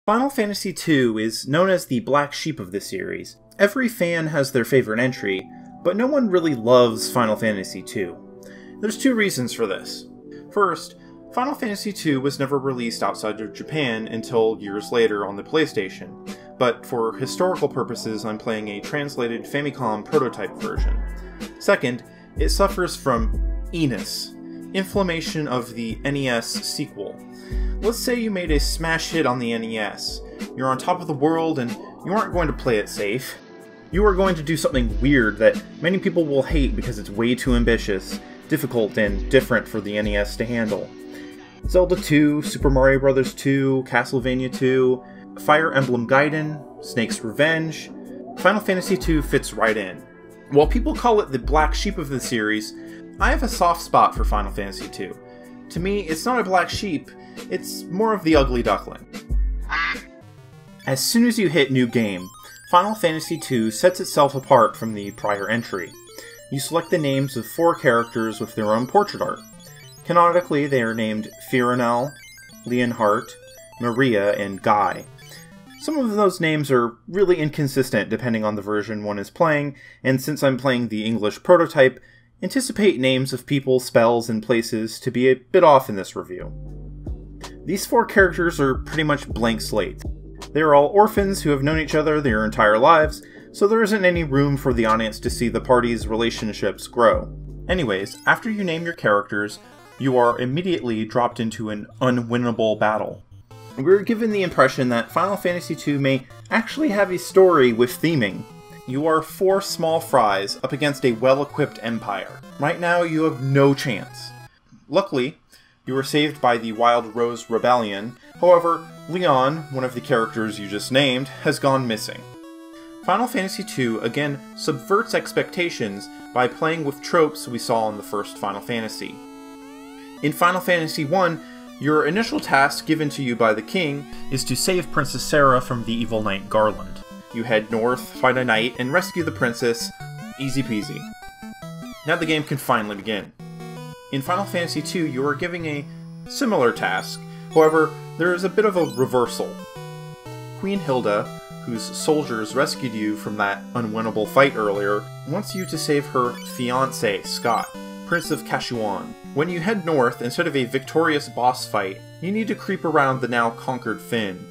Final Fantasy II is known as the black sheep of the series. Every fan has their favorite entry, but no one really loves Final Fantasy II. There's two reasons for this. First, Final Fantasy II was never released outside of Japan until years later on the PlayStation, but for historical purposes I'm playing a translated Famicom prototype version. Second, it suffers from ENIS, inflammation of the NES sequel. Let's say you made a smash hit on the NES. You're on top of the world and you aren't going to play it safe. You are going to do something weird that many people will hate because it's way too ambitious, difficult, and different for the NES to handle. Zelda 2, Super Mario Bros. 2, Castlevania 2, Fire Emblem Gaiden, Snake's Revenge, Final Fantasy II fits right in. While people call it the black sheep of the series, I have a soft spot for Final Fantasy II. To me, it's not a black sheep, it's more of the ugly duckling. As soon as you hit New Game, Final Fantasy II sets itself apart from the prior entry. You select the names of 4 characters with their own portrait art. Canonically, they are named Firenel, Leonhardt, Maria, and Guy. Some of those names are really inconsistent depending on the version one is playing, and since I'm playing the English prototype, anticipate names of people, spells, and places to be a bit off in this review. These 4 characters are pretty much blank slates. They are all orphans who have known each other their entire lives, so there isn't any room for the audience to see the party's relationships grow. Anyways, after you name your characters, you are immediately dropped into an unwinnable battle. We're given the impression that Final Fantasy II may actually have a story with theming. You are 4 small fries up against a well-equipped empire. Right now, you have no chance. Luckily, you were saved by the Wild Rose Rebellion. However, Leon, one of the characters you just named, has gone missing. Final Fantasy II again subverts expectations by playing with tropes we saw in the first Final Fantasy. In Final Fantasy I, your initial task given to you by the king is to save Princess Sarah from the evil knight Garland. You head north, fight a knight, and rescue the princess. Easy peasy. Now the game can finally begin. In Final Fantasy II, you are given a similar task, however, there is a bit of a reversal. Queen Hilda, whose soldiers rescued you from that unwinnable fight earlier, wants you to save her fiancé, Scott, Prince of Kashuan. When you head north, instead of a victorious boss fight, you need to creep around the now conquered Fynn.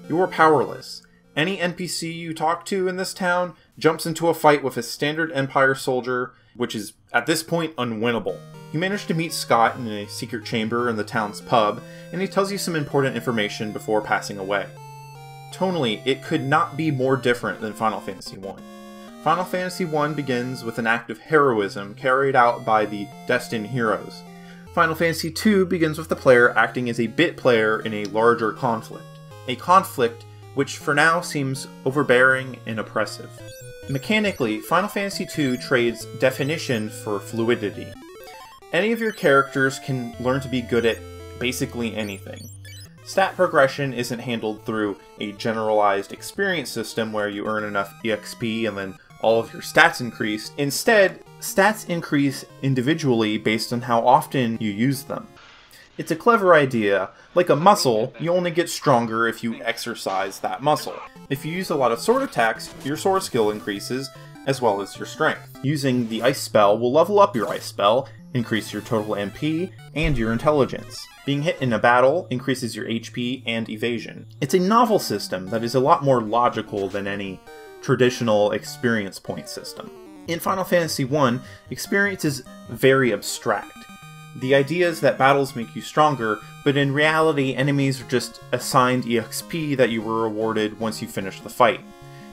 You are powerless. Any NPC you talk to in this town jumps into a fight with a standard Empire soldier, which is, at this point, unwinnable. You manage to meet Scott in a secret chamber in the town's pub, and he tells you some important information before passing away. Tonally, it could not be more different than Final Fantasy I. Final Fantasy I begins with an act of heroism carried out by the destined heroes. Final Fantasy II begins with the player acting as a bit player in a larger conflict. A conflict which for now seems overbearing and oppressive. Mechanically, Final Fantasy II trades definition for fluidity. Any of your characters can learn to be good at basically anything. Stat progression isn't handled through a generalized experience system where you earn enough EXP and then all of your stats increase. Instead, stats increase individually based on how often you use them. It's a clever idea. Like a muscle, you only get stronger if you exercise that muscle. If you use a lot of sword attacks, your sword skill increases, as well as your strength. Using the ice spell will level up your ice spell, increase your total MP, and your intelligence. Being hit in a battle increases your HP and evasion. It's a novel system that is a lot more logical than any traditional experience point system. In Final Fantasy I, experience is very abstract. The idea is that battles make you stronger, but in reality enemies are just assigned EXP that you were awarded once you finish the fight.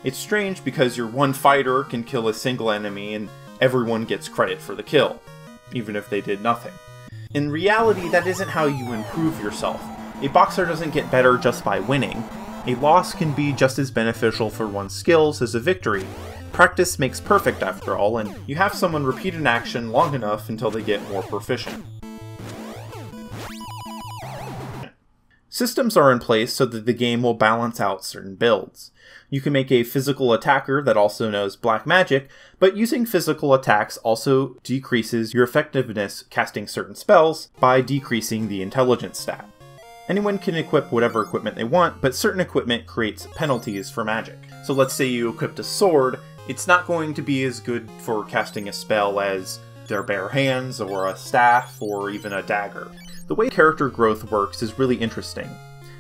It's strange because your one fighter can kill a single enemy and everyone gets credit for the kill, even if they did nothing. In reality, that isn't how you improve yourself. A boxer doesn't get better just by winning. A loss can be just as beneficial for one's skills as a victory. Practice makes perfect after all, and you have someone repeat an action long enough until they get more proficient. Systems are in place so that the game will balance out certain builds. You can make a physical attacker that also knows black magic, but using physical attacks also decreases your effectiveness casting certain spells by decreasing the intelligence stat. Anyone can equip whatever equipment they want, but certain equipment creates penalties for magic. So let's say you equipped a sword, it's not going to be as good for casting a spell as their bare hands, or a staff, or even a dagger. The way character growth works is really interesting.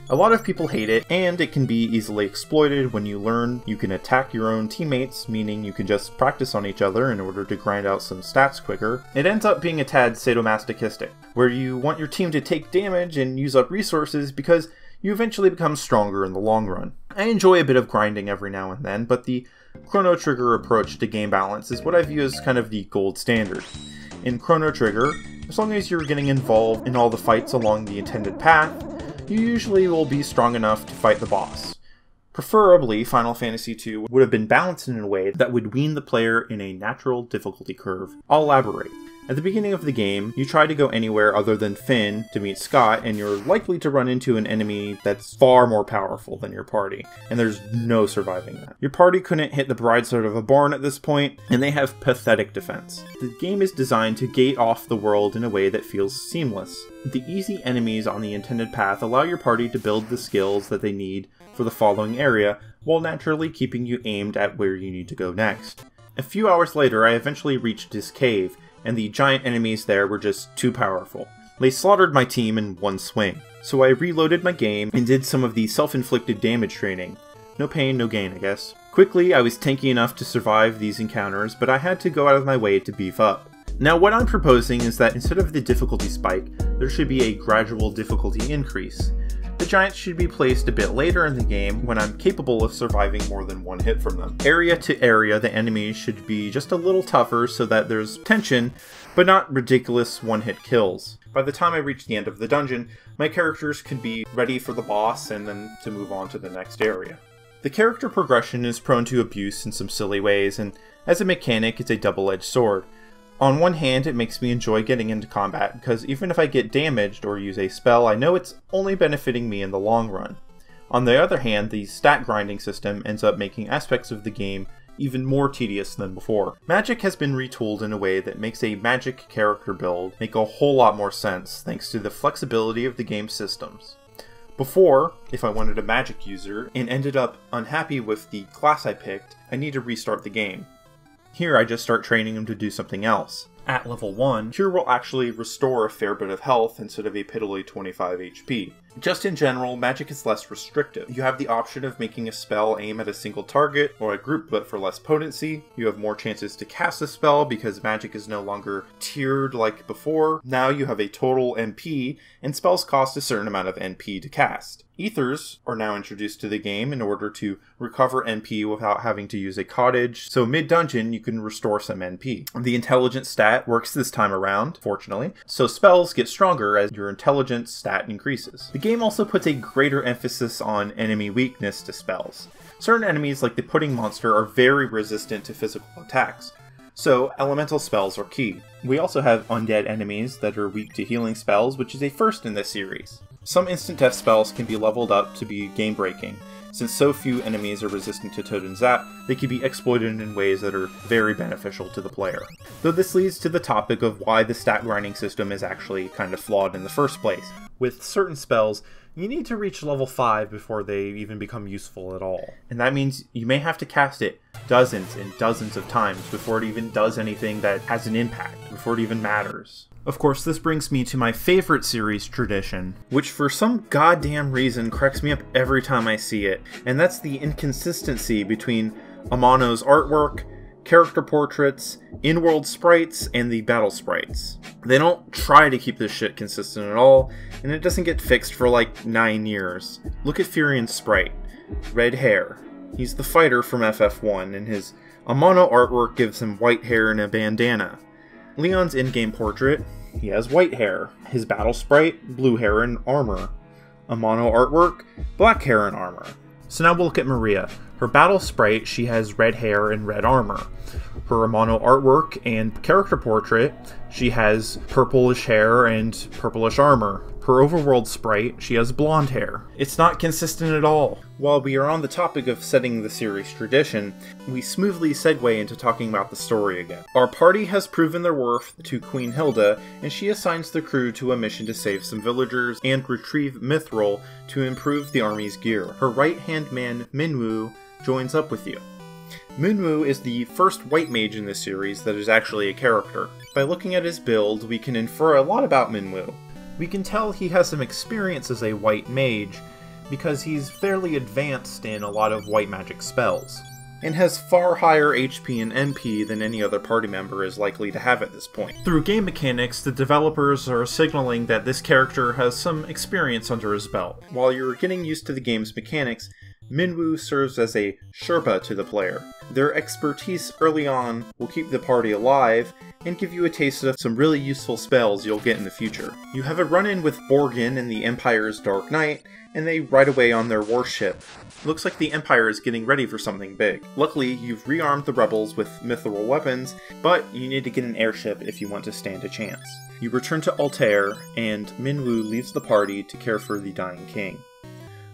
A lot of people hate it, and it can be easily exploited when you learn you can attack your own teammates, meaning you can just practice on each other in order to grind out some stats quicker. It ends up being a tad sadomasochistic, where you want your team to take damage and use up resources because you eventually become stronger in the long run. I enjoy a bit of grinding every now and then, but the Chrono Trigger approach to game balance is what I view as kind of the gold standard. In Chrono Trigger, as long as you're getting involved in all the fights along the intended path, you usually will be strong enough to fight the boss. Preferably, Final Fantasy II would have been balanced in a way that would wean the player in a natural difficulty curve. I'll elaborate. At the beginning of the game, you try to go anywhere other than Fynn to meet Scott, and you're likely to run into an enemy that's far more powerful than your party, and there's no surviving that. Your party couldn't hit the broadside of a barn at this point, and they have pathetic defense. The game is designed to gate off the world in a way that feels seamless. The easy enemies on the intended path allow your party to build the skills that they need for the following area, while naturally keeping you aimed at where you need to go next. A few hours later, I eventually reached this cave, and the giant enemies there were just too powerful. They slaughtered my team in one swing. So I reloaded my game and did some of the self-inflicted damage training. No pain, no gain, I guess. Quickly, I was tanky enough to survive these encounters, but I had to go out of my way to beef up. Now what I'm proposing is that instead of the difficulty spike, there should be a gradual difficulty increase. The giants should be placed a bit later in the game when I'm capable of surviving more than one hit from them. Area to area, the enemies should be just a little tougher so that there's tension, but not ridiculous one-hit kills. By the time I reach the end of the dungeon, my characters can be ready for the boss and then to move on to the next area. The character progression is prone to abuse in some silly ways, and as a mechanic, it's a double-edged sword. On one hand, it makes me enjoy getting into combat, because even if I get damaged or use a spell, I know it's only benefiting me in the long run. On the other hand, the stat grinding system ends up making aspects of the game even more tedious than before. Magic has been retooled in a way that makes a magic character build make a whole lot more sense, thanks to the flexibility of the game's systems. Before, if I wanted a magic user and ended up unhappy with the class I picked, I need to restart the game. Here I just start training him to do something else. At level 1, Cure will actually restore a fair bit of health instead of a piddly 25 HP. Just in general, magic is less restrictive. You have the option of making a spell aim at a single target or a group but for less potency. You have more chances to cast a spell because magic is no longer tiered like before. Now you have a total MP, and spells cost a certain amount of NP to cast. Ethers are now introduced to the game in order to recover NP without having to use a cottage, so mid-dungeon you can restore some NP. The intelligence stat works this time around, fortunately, so spells get stronger as your intelligence stat increases. The game also puts a greater emphasis on enemy weakness to spells. Certain enemies like the pudding monster are very resistant to physical attacks, so elemental spells are key. We also have undead enemies that are weak to healing spells, which is a first in this series. Some instant death spells can be leveled up to be game-breaking. Since so few enemies are resistant to Toad and Zap, they can be exploited in ways that are very beneficial to the player. Though this leads to the topic of why the stat grinding system is actually kind of flawed in the first place. With certain spells, you need to reach level 5 before they even become useful at all. And that means you may have to cast it dozens and dozens of times before it even does anything that has an impact, before it even matters. Of course, this brings me to my favorite series tradition, which for some goddamn reason cracks me up every time I see it, and that's the inconsistency between Amano's artwork, character portraits, in-world sprites, and the battle sprites. They don't try to keep this shit consistent at all, and it doesn't get fixed for like 9 years. Look at Furion's sprite. Red hair. He's the fighter from FF1, and his Amano artwork gives him white hair and a bandana. Leon's in-game portrait, he has white hair. His battle sprite, blue hair and armor. Amano artwork, black hair and armor. So now we'll look at Maria. Her battle sprite, she has red hair and red armor. Her Amano artwork and character portrait, she has purplish hair and purplish armor. Her overworld sprite, she has blonde hair. It's not consistent at all. While we are on the topic of setting the series tradition, we smoothly segue into talking about the story again. Our party has proven their worth to Queen Hilda, and she assigns the crew to a mission to save some villagers and retrieve Mithril to improve the army's gear. Her right-hand man, Minwu, joins up with you. Minwu is the first white mage in this series that is actually a character. By looking at his build, we can infer a lot about Minwu. We can tell he has some experience as a white mage, because he's fairly advanced in a lot of white magic spells, and has far higher HP and MP than any other party member is likely to have at this point. Through game mechanics, the developers are signaling that this character has some experience under his belt. While you're getting used to the game's mechanics, Minwu serves as a Sherpa to the player. Their expertise early on will keep the party alive, and give you a taste of some really useful spells you'll get in the future. You have a run-in with Borgin in the Empire's Dark Knight, and they ride away on their warship. Looks like the Empire is getting ready for something big. Luckily, you've rearmed the rebels with mithril weapons, but you need to get an airship if you want to stand a chance. You return to Altair, and Minwu leaves the party to care for the dying king.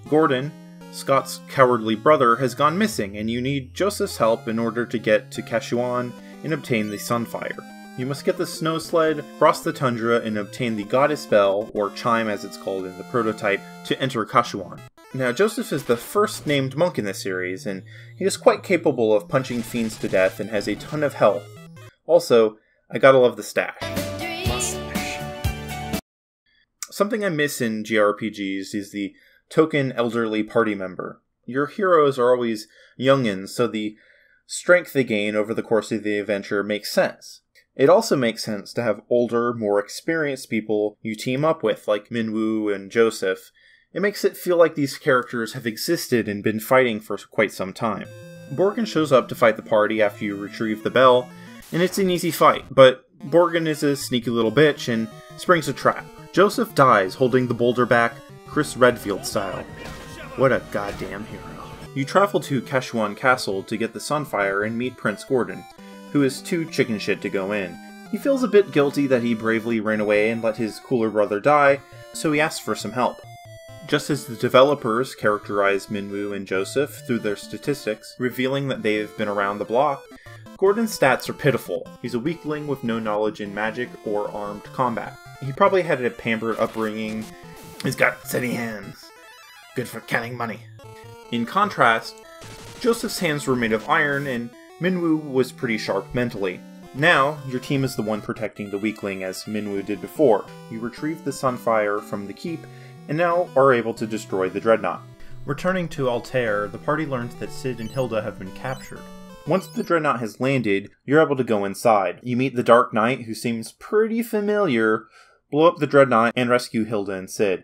Gordon, Scott's cowardly brother, has gone missing, and you need Joseph's help in order to get to Kashuan and obtain the Sunfire. You must get the snow sled, cross the tundra, and obtain the Goddess Bell, or Chime as it's called in the prototype, to enter Kashuan. Now, Joseph is the first named monk in this series, and he is quite capable of punching fiends to death and has a ton of health. Also, I gotta love the stash. Something I miss in JRPGs is the token elderly party member. Your heroes are always youngins, so the strength they gain over the course of the adventure makes sense. It also makes sense to have older, more experienced people you team up with, like Minwu and Joseph. It makes it feel like these characters have existed and been fighting for quite some time. Borgin shows up to fight the party after you retrieve the bell, and it's an easy fight, but Borgin is a sneaky little bitch and springs a trap. Joseph dies holding the boulder back, Chris Redfield style. What a goddamn hero. You travel to Kashuan Castle to get the Sunfire and meet Prince Gordon, who is too chicken shit to go in. He feels a bit guilty that he bravely ran away and let his cooler brother die, so he asks for some help. Just as the developers characterize Minwu and Joseph through their statistics, revealing that they've been around the block, Gordon's stats are pitiful. He's a weakling with no knowledge in magic or armed combat. He probably had a pampered upbringing. He's got steady hands. Good for counting money. In contrast, Joseph's hands were made of iron, and Minwu was pretty sharp mentally. Now, your team is the one protecting the weakling as Minwu did before. You retrieve the Sunfire from the keep, and now are able to destroy the Dreadnought. Returning to Altair, the party learns that Cid and Hilda have been captured. Once the Dreadnought has landed, you're able to go inside. You meet the Dark Knight, who seems pretty familiar, blow up the Dreadnought, and rescue Hilda and Cid.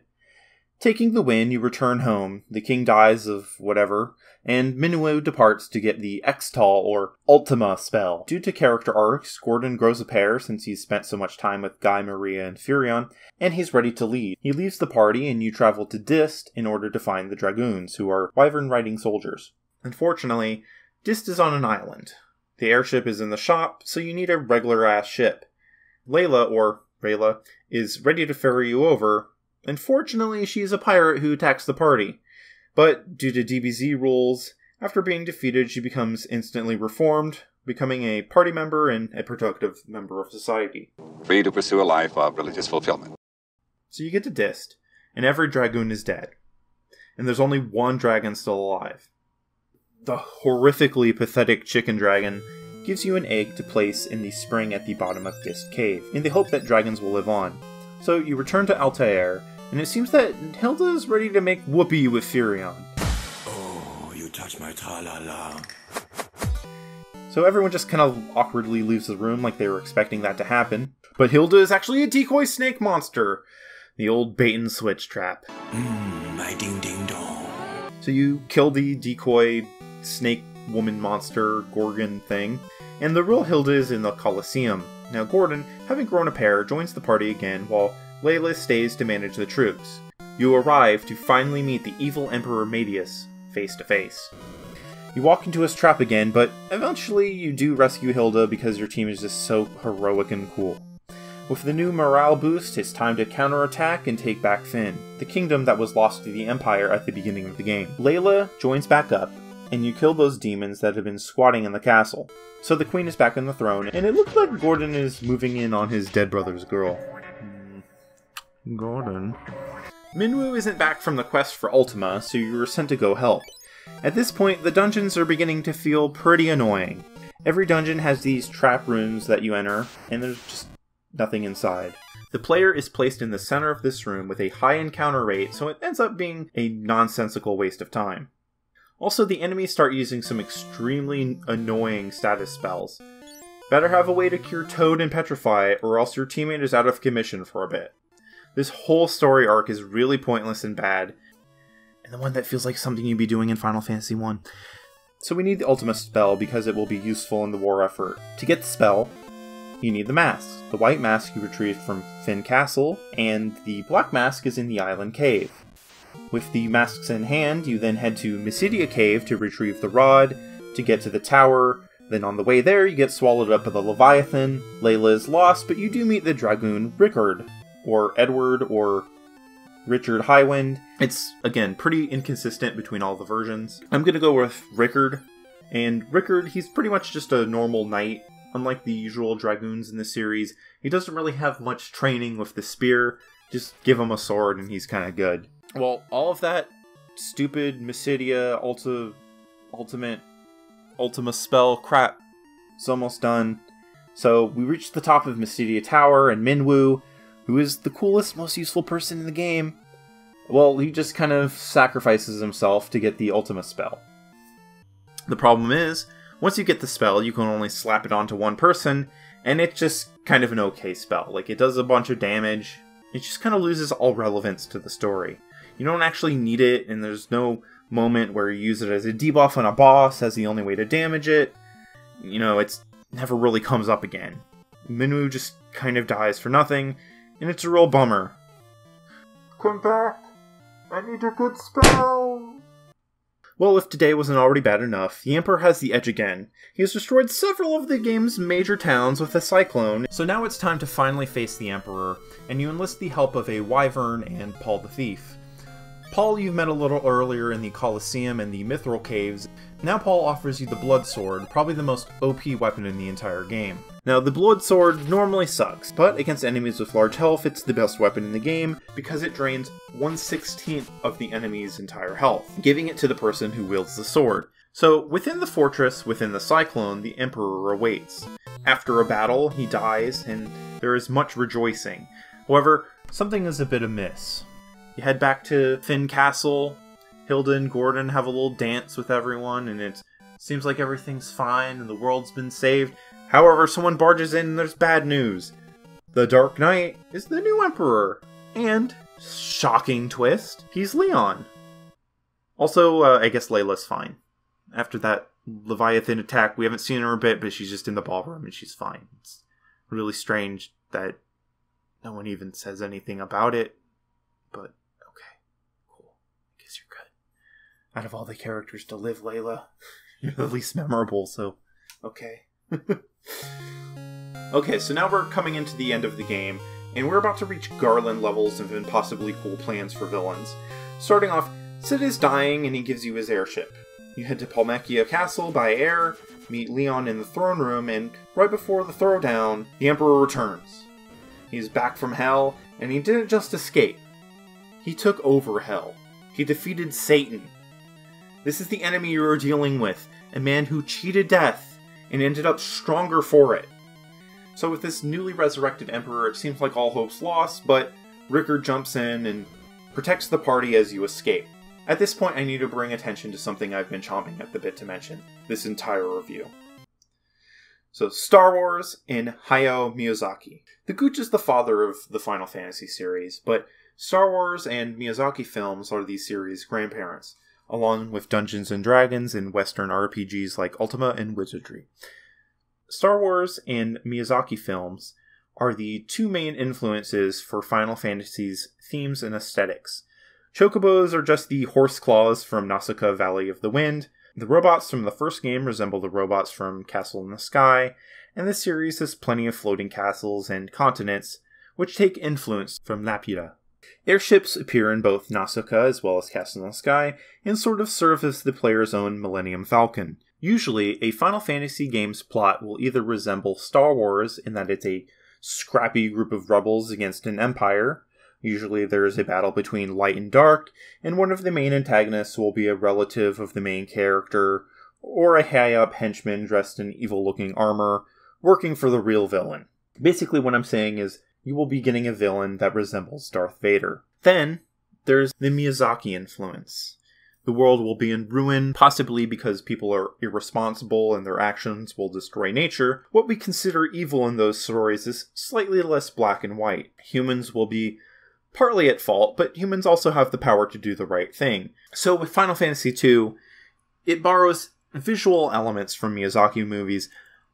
Taking the win, you return home, the king dies of whatever, and Minwu departs to get the Extol or Ultima spell. Due to character arcs, Gordon grows a pair since he's spent so much time with Guy, Maria, and Furion, and he's ready to lead. He leaves the party and you travel to Dist in order to find the Dragoons, who are wyvern-riding soldiers. Unfortunately, Dist is on an island. The airship is in the shop, so you need a regular-ass ship. Layla, or Rayla, is ready to ferry you over. Unfortunately, she's a pirate who attacks the party. But due to DBZ rules, after being defeated, she becomes instantly reformed, becoming a party member and a productive member of society. Free to pursue a life of religious fulfillment. So you get to Dist, and every dragoon is dead. And there's only one dragon still alive. The horrifically pathetic chicken dragon gives you an egg to place in the spring at the bottom of Dist Cave, in the hope that dragons will live on. So you return to Altair, and it seems that Hilda is ready to make whoopee with Furion. Oh, you touch my tra-la-la. So everyone just kind of awkwardly leaves the room like they were expecting that to happen. But Hilda is actually a decoy snake monster. The old bait-and-switch trap. My ding-ding-dong. So you kill the decoy snake woman monster Gorgon thing, and the real Hilda is in the Colosseum. Now Gordon, having grown a pair, joins the party again while Layla stays to manage the troops. You arrive to finally meet the evil Emperor Medius face to face. You walk into his trap again, but eventually you do rescue Hilda because your team is just so heroic and cool. With the new morale boost, it's time to counterattack and take back Fynn, the kingdom that was lost to the Empire at the beginning of the game. Layla joins back up, and you kill those demons that have been squatting in the castle. So the queen is back on the throne, and it looks like Gordon is moving in on his dead brother's girl. Gordon. Minwu isn't back from the quest for Ultima, so you were sent to go help. At this point, the dungeons are beginning to feel pretty annoying. Every dungeon has these trap rooms that you enter, and there's just nothing inside. The player is placed in the center of this room with a high encounter rate, so it ends up being a nonsensical waste of time. Also, the enemies start using some extremely annoying status spells. Better have a way to cure Toad and Petrify, or else your teammate is out of commission for a bit. This whole story arc is really pointless and bad, and the one that feels like something you'd be doing in Final Fantasy I. So we need the Ultima spell because it will be useful in the war effort. To get the spell, you need the mask. The white mask you retrieved from Fynn Castle, and the black mask is in the island cave. With the masks in hand, you then head to Mysidia Cave to retrieve the rod, to get to the tower. Then on the way there, you get swallowed up by the Leviathan. Layla is lost, but you do meet the Dragoon Rickard, or Edward, or Richard Highwind. It's, again, pretty inconsistent between all the versions. I'm gonna go with Rickard. And Rickard, he's pretty much just a normal knight. Unlike the usual Dragoons in the series, he doesn't really have much training with the spear. Just give him a sword and he's kind of good. Well, all of that stupid Mysidia Ultima spell crap is almost done. So we reach the top of Mysidia Tower, and Minwu, who is the coolest, most useful person in the game, well, he just kind of sacrifices himself to get the Ultima spell. The problem is, once you get the spell, you can only slap it onto one person, and it's just kind of an okay spell. Like, it does a bunch of damage, it just kind of loses all relevance to the story. You don't actually need it, and there's no moment where you use it as a debuff on a boss as the only way to damage it. You know, it never really comes up again. Minwu just kind of dies for nothing, and it's a real bummer. Come back! I need a good spell! Well, if today wasn't already bad enough, the Emperor has the edge again. He has destroyed several of the game's major towns with a cyclone, so now it's time to finally face the Emperor, and you enlist the help of a Wyvern and Paul the Thief. Paul you've met a little earlier in the Colosseum and the Mithril Caves. Now Paul offers you the Blood Sword, probably the most OP weapon in the entire game. Now, the Blood Sword normally sucks, but against enemies with large health, it's the best weapon in the game because it drains 1/16 of the enemy's entire health, giving it to the person who wields the sword. So, within the fortress, within the Cyclone, the Emperor awaits. After a battle, he dies, and there is much rejoicing. However, something is a bit amiss. You head back to Fynn Castle. Hilda and Gordon have a little dance with everyone, and it seems like everything's fine and the world's been saved. However, someone barges in and there's bad news. The Dark Knight is the new Emperor. And, shocking twist, he's Leon. Also, I guess Layla's fine. After that Leviathan attack, we haven't seen her a bit, but she's just in the ballroom and she's fine. It's really strange that no one even says anything about it. But, okay, cool. I guess you're good. Out of all the characters to live, Layla, you're the least memorable, so okay. Okay, so now we're coming into the end of the game, and we're about to reach Garland levels of impossibly cool plans for villains. Starting off, Cid is dying and he gives you his airship. You head to Palmekia Castle by air, meet Leon in the throne room, and right before the throwdown, the Emperor returns. He's back from Hell, and he didn't just escape. He took over Hell. He defeated Satan. This is the enemy you are dealing with, a man who cheated death and ended up stronger for it. So with this newly resurrected Emperor, it seems like all hope's lost, but Rickard jumps in and protects the party as you escape. At this point, I need to bring attention to something I've been chomping at the bit to mention this entire review. So, Star Wars and Hayao Miyazaki. The Gooch is the father of the Final Fantasy series, but Star Wars and Miyazaki films are these series' grandparents, along with Dungeons & Dragons and Western RPGs like Ultima and Wizardry. Star Wars and Miyazaki films are the two main influences for Final Fantasy's themes and aesthetics. Chocobos are just the horse claws from Nausicaa Valley of the Wind, The robots from the first game resemble the robots from Castle in the Sky, and this series has plenty of floating castles and continents, which take influence from Laputa. Airships appear in both Nausicaa as well as Castle in the Sky, and sort of serve as the player's own Millennium Falcon. Usually, a Final Fantasy game's plot will either resemble Star Wars in that it's a scrappy group of rebels against an empire. Usually there is a battle between light and dark, and one of the main antagonists will be a relative of the main character, or a high-up henchman dressed in evil-looking armor, working for the real villain. Basically what I'm saying is, you will be getting a villain that resembles Darth Vader. Then, there's the Miyazaki influence. The world will be in ruin, possibly because people are irresponsible and their actions will destroy nature. What we consider evil in those stories is slightly less black and white. Humans will be partly at fault, but humans also have the power to do the right thing. So with Final Fantasy II, it borrows visual elements from Miyazaki movies,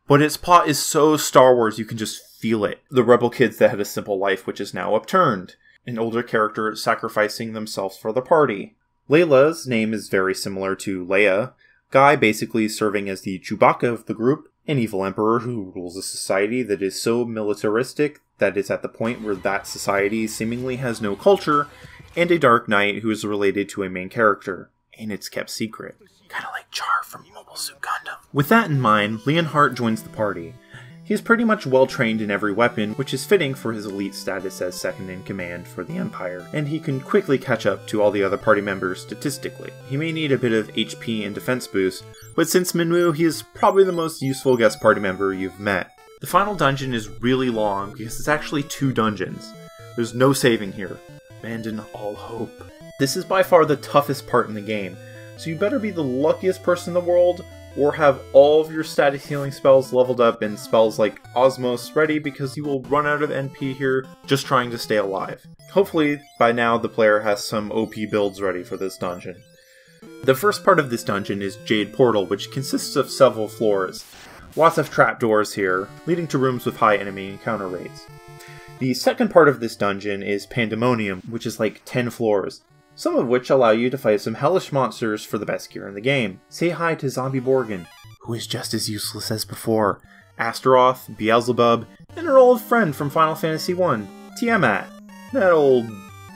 but its plot is so Star Wars you can just feel it. The rebel kids that had a simple life which is now upturned. An older character sacrificing themselves for the party. Layla's name is very similar to Leia, Guy basically serving as the Chewbacca of the group, an evil emperor who rules a society that is so militaristic that it's at the point where that society seemingly has no culture, and a Dark Knight who is related to a main character, and it's kept secret. Kinda like Char from Mobile Suit Gundam. With that in mind, Leonhardt joins the party. He is pretty much well trained in every weapon, which is fitting for his elite status as second in command for the Empire, and he can quickly catch up to all the other party members statistically. He may need a bit of HP and defense boost, but since Minwu, he is probably the most useful guest party member you've met. The final dungeon is really long because it's actually 2 dungeons. There's no saving here. Abandon all hope. This is by far the toughest part in the game, so you better be the luckiest person in the world, or have all of your status healing spells leveled up and spells like Osmos ready, because you will run out of NP here just trying to stay alive. Hopefully, by now the player has some OP builds ready for this dungeon. The first part of this dungeon is Jade Portal, which consists of several floors. Lots of trapdoors here, leading to rooms with high enemy encounter rates. The second part of this dungeon is Pandemonium, which is like 10 floors. Some of which allow you to fight some hellish monsters for the best gear in the game. Say hi to Zombie Borgin, who is just as useless as before, Astaroth, Beelzebub, and our old friend from Final Fantasy I, Tiamat, that old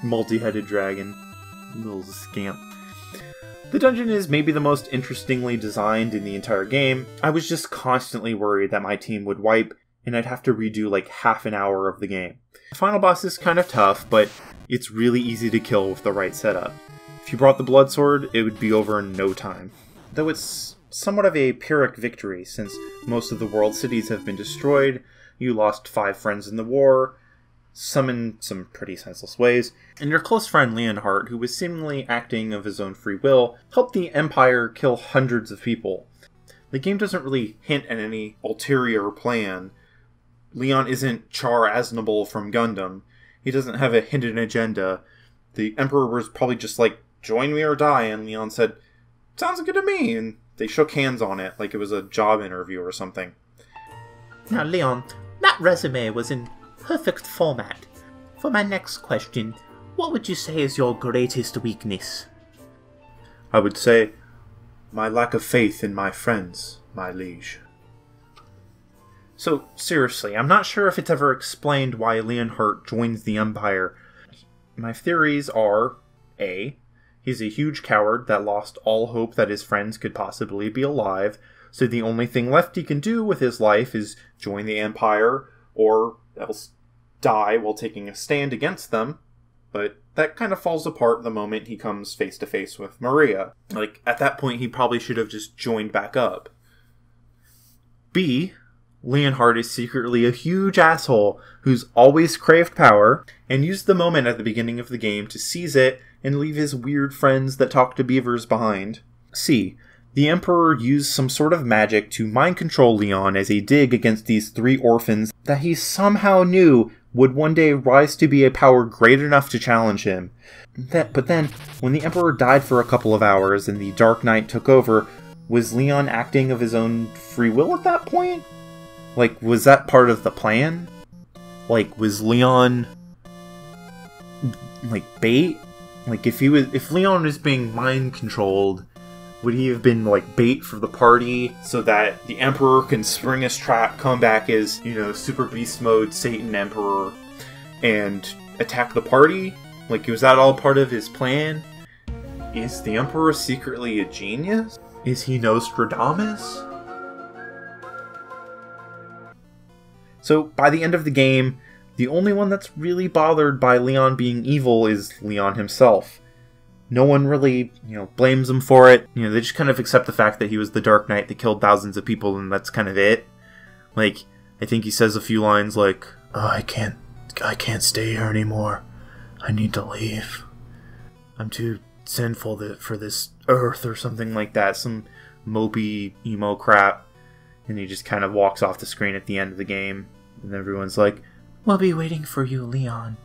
multi-headed dragon. Little scamp. The dungeon is maybe the most interestingly designed in the entire game. I was just constantly worried that my team would wipe, and I'd have to redo like half an hour of the game. The final boss is kind of tough, but it's really easy to kill with the right setup. If you brought the Blood Sword, it would be over in no time. Though it's somewhat of a Pyrrhic victory, since most of the world cities have been destroyed, you lost 5 friends in the war, some in some pretty senseless ways, and your close friend Leonhardt, who was seemingly acting of his own free will, helped the Empire kill hundreds of people. The game doesn't really hint at any ulterior plan. Leon isn't Char Aznable from Gundam. He doesn't have a hidden agenda. The Emperor was probably just like, join me or die, and Leon said, sounds good to me, and they shook hands on it like it was a job interview or something. Now Leon, that resume was in perfect format. For my next question, what would you say is your greatest weakness? I would say, my lack of faith in my friends, my liege. So, seriously, I'm not sure if it's ever explained why Leonhardt joins the Empire. My theories are, A, he's a huge coward that lost all hope that his friends could possibly be alive, so the only thing left he can do with his life is join the Empire, or else die while taking a stand against them. But that kind of falls apart the moment he comes face to face with Maria. Like, at that point he probably should have just joined back up. B, Leonhardt is secretly a huge asshole who's always craved power, and used the moment at the beginning of the game to seize it and leave his weird friends that talk to beavers behind. C, the Emperor used some sort of magic to mind control Leon as a dig against these 3 orphans that he somehow knew would one day rise to be a power great enough to challenge him. But then, when the Emperor died for a couple of hours and the Dark Knight took over, was Leon acting of his own free will at that point? Like, was that part of the plan? Like, was Leon, like, bait? Like, if Leon is being mind controlled, Would he have been like bait for the party so that the Emperor can spring his trap, come back as, you know, Super Beast Mode Satan Emperor and attack the party? Like, was that all part of his plan? Is the Emperor secretly a genius? Is he Nostradamus? So, by the end of the game, the only one that's really bothered by Leon being evil is Leon himself. No one really, blames him for it. They just kind of accept the fact that he was the Dark Knight that killed thousands of people, and that's kind of it. Like, I think he says a few lines like, "Oh, I can't stay here anymore. I need to leave. I'm too sinful for this earth," or something like that. Some mopey, emo crap. And he just kind of walks off the screen at the end of the game. And everyone's like, "We'll be waiting for you, Leon,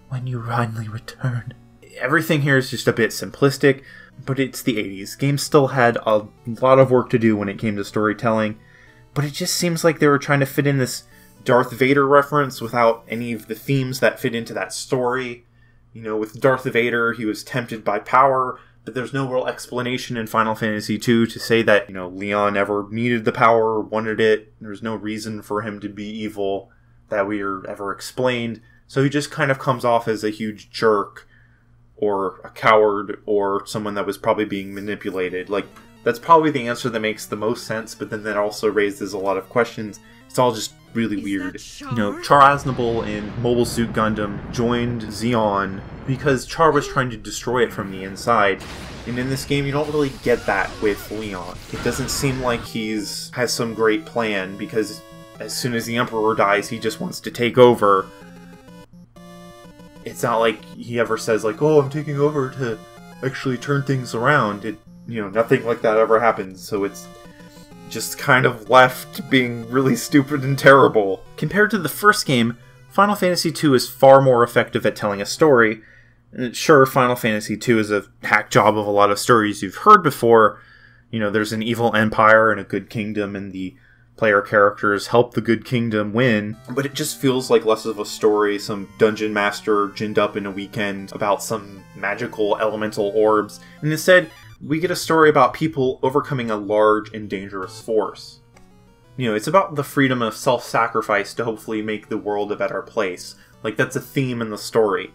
when you finally return." Everything here is just a bit simplistic, but it's the 80s. Games still had a lot of work to do when it came to storytelling, but it just seems like they were trying to fit in this Darth Vader reference without any of the themes that fit into that story. With Darth Vader, he was tempted by power, but there's no real explanation in Final Fantasy II to say that, Leon ever needed the power or wanted it. There's no reason for him to be evil that we are ever explained. So he just kind of comes off as a huge jerk, or a coward, or someone that was probably being manipulated. Like, that's probably the answer that makes the most sense, but then that also raises a lot of questions. It's all just really weird. Char Aznable in Mobile Suit Gundam joined Xeon because Char was trying to destroy it from the inside. And in this game, you don't really get that with Leon. It doesn't seem like has some great plan, because as soon as the Emperor dies, he just wants to take over. It's not like he ever says, like, "Oh, I'm taking over to actually turn things around." Nothing like that ever happens, so it's just kind of left being really stupid and terrible. Compared to the first game, Final Fantasy II is far more effective at telling a story. And sure, Final Fantasy II is a hack job of a lot of stories you've heard before. There's an evil empire and a good kingdom, and the player characters help the good kingdom win, but it just feels like less of a story, some dungeon master ginned up in a weekend about some magical elemental orbs, and instead, we get a story about people overcoming a large and dangerous force. It's about the freedom of self-sacrifice to hopefully make the world a better place. Like, that's a theme in the story.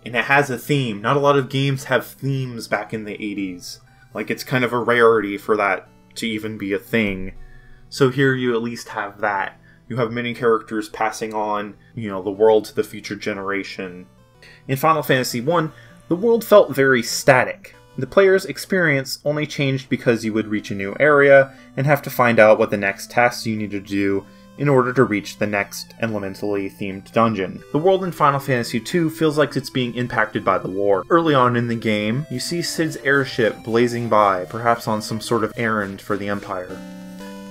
And it has a theme. Not a lot of games have themes back in the 80s. Like, it's kind of a rarity for that to even be a thing. So here you at least have that. You have many characters passing on, the world to the future generation. In Final Fantasy I, the world felt very static. The player's experience only changed because you would reach a new area and have to find out what the next tasks you need to do in order to reach the next elementally themed dungeon. The world in Final Fantasy II feels like it's being impacted by the war. Early on in the game, you see Cid's airship blazing by, perhaps on some sort of errand for the Empire.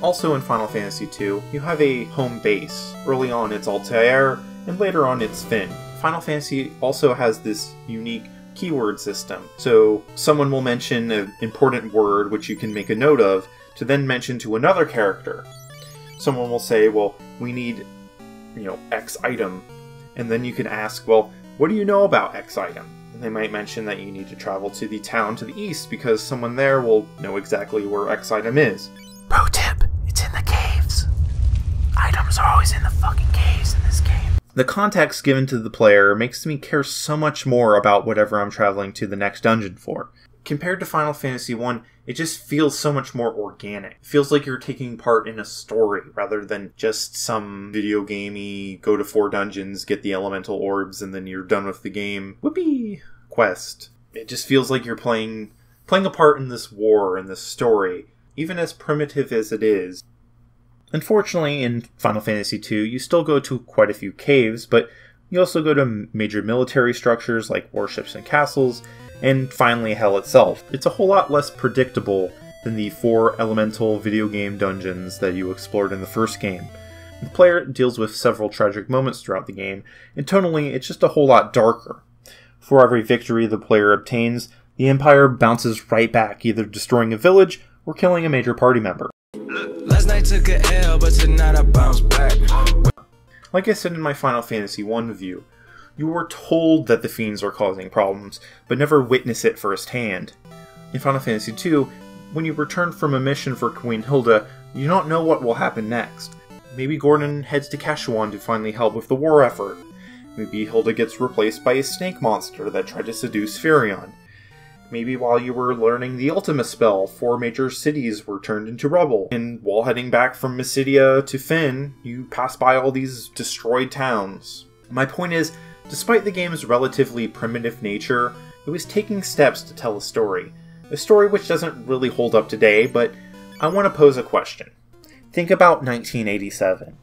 Also in Final Fantasy II, you have a home base. Early on it's Altair, and later on it's Fynn. Final Fantasy also has this unique keyword system. So someone will mention an important word which you can make a note of to then mention to another character. Someone will say, well, we need, X item. And then you can ask, well, what do you know about X item? And they might mention that you need to travel to the town to the east because someone there will know exactly where X item is. Pro tip, it's in the caves. Items are always in the fucking caves in this game. The context given to the player makes me care so much more about whatever I'm traveling to the next dungeon for. Compared to Final Fantasy I, it just feels so much more organic. It feels like you're taking part in a story rather than just some video gamey, go to 4 dungeons, get the elemental orbs, and then you're done with the game. Whoopee! Quest. It just feels like you're playing a part in this war, in this story, even as primitive as it is. Unfortunately, in Final Fantasy II, you still go to quite a few caves, but you also go to major military structures like warships and castles, and finally hell itself. It's a whole lot less predictable than the 4 elemental video game dungeons that you explored in the first game. The player deals with several tragic moments throughout the game, and tonally it's just a whole lot darker. For every victory the player obtains, the Empire bounces right back, either destroying a village or killing a major party member. Last night took a L, but tonight I bounce back. Like I said in my Final Fantasy I review, you were told that the fiends are causing problems, but never witness it firsthand. In Final Fantasy II, when you return from a mission for Queen Hilda, you don't know what will happen next. Maybe Gordon heads to Kashuan to finally help with the war effort. Maybe Hilda gets replaced by a snake monster that tried to seduce Firion. Maybe while you were learning the Ultima spell, 4 major cities were turned into rubble, and while heading back from Mysidia to Fynn, you pass by all these destroyed towns. My point is, despite the game's relatively primitive nature, it was taking steps to tell a story which doesn't really hold up today, but I want to pose a question. Think about 1987.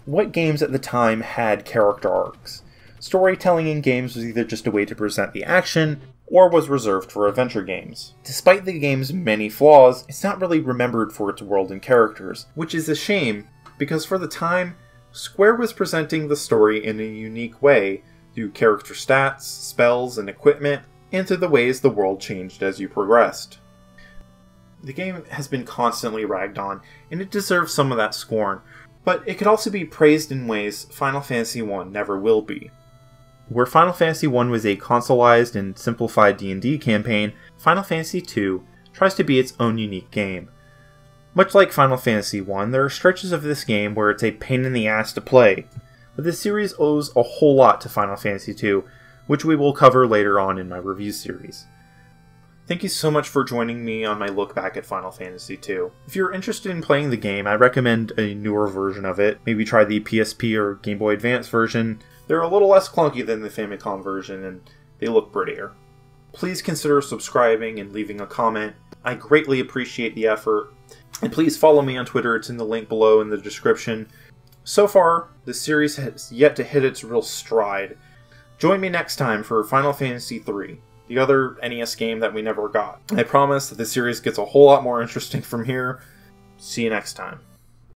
What games at the time had character arcs? Storytelling in games was either just a way to present the action, or was reserved for adventure games. Despite the game's many flaws, it's not really remembered for its world and characters, which is a shame, because for the time, Square was presenting the story in a unique way, through character stats, spells, and equipment, and through the ways the world changed as you progressed. The game has been constantly ragged on, and it deserves some of that scorn, but it could also be praised in ways Final Fantasy I never will be. Where Final Fantasy I was a consoleized and simplified D&D campaign, Final Fantasy II tries to be its own unique game. Much like Final Fantasy I, there are stretches of this game where it's a pain in the ass to play, but the series owes a whole lot to Final Fantasy II, which we will cover later on in my review series. Thank you so much for joining me on my look back at Final Fantasy II. If you're interested in playing the game, I recommend a newer version of it. Maybe try the PSP or Game Boy Advance version. They're a little less clunky than the Famicom version, and they look prettier. Please consider subscribing and leaving a comment. I greatly appreciate the effort. And please follow me on Twitter, it's in the link below in the description. So far, the series has yet to hit its real stride. Join me next time for Final Fantasy III, the other NES game that we never got. I promise that the series gets a whole lot more interesting from here. See you next time.